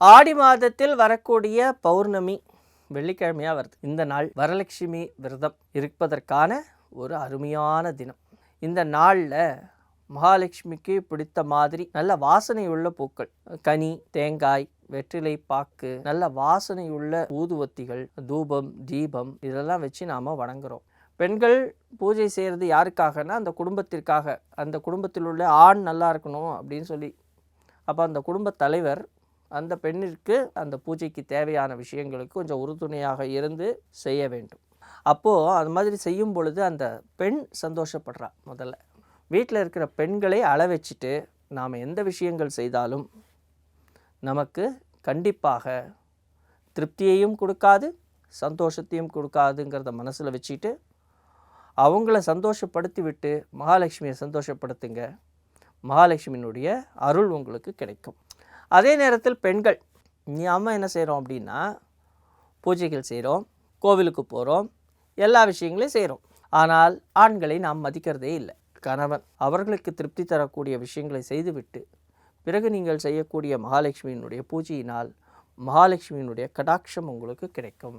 ஆடி மாதத்தில் வரக்கூடிய பௌர்ணமி வெள்ளிக்கிழமையாக வருது. இந்த நாள் வரலட்சுமி விரதம் இருப்பதற்கான ஒரு அருமையான தினம். இந்த நாளில் மகாலட்சுமிக்கு பிடித்த மாதிரி நல்ல வாசனை உள்ள பூக்கள், கனி, தேங்காய், வெற்றிலை பாக்கு, நல்ல வாசனை உள்ள ஊதுவத்திகள், தூபம், தீபம் இதெல்லாம் வச்சு நாம் வணங்குறோம். பெண்கள் பூஜை செய்கிறது யாருக்காகனா அந்த குடும்பத்திற்காக. அந்த குடும்பத்தில் உள்ள ஆண் நல்லா இருக்கணும் அப்படின்னு சொல்லி. அப்போ அந்த குடும்ப தலைவர் அந்த பெண்ணிற்கு அந்த பூஜைக்கு தேவையான விஷயங்களுக்கு கொஞ்சம் உறுதுணையாக இருந்து செய்ய வேண்டும். அப்போது அது மாதிரி செய்யும் பொழுது அந்த பெண் சந்தோஷப்படுறா. முதல்ல வீட்டில் இருக்கிற பெண்களை வச்சுட்டு நாம் எந்த விஷயங்கள் செய்தாலும் நமக்கு கண்டிப்பாக திருப்தியையும் கொடுக்காது, சந்தோஷத்தையும் கொடுக்காதுங்கிறத மனசில் வச்சுட்டு அவங்கள சந்தோஷப்படுத்தி விட்டு மகாலட்சுமியை சந்தோஷப்படுத்துங்க. மகாலட்சுமியினுடைய அருள் உங்களுக்கு கிடைக்கும். அதே நேரத்தில் பெண்கள் நம்ம என்ன செய்கிறோம் அப்படின்னா, பூஜைகள் செய்கிறோம், கோவிலுக்கு போகிறோம், எல்லா விஷயங்களையும் செய்கிறோம். ஆனால் ஆண்களை நாம் மதிக்கிறதே இல்லை. கணவன் அவர்களுக்கு திருப்தி தரக்கூடிய விஷயங்களை செய்துவிட்டு பிறகு நீங்கள் செய்யக்கூடிய மகாலட்சுமியினுடைய பூஜையினால் மகாலட்சுமியினுடைய கடாட்சம் உங்களுக்கு கிடைக்கும்.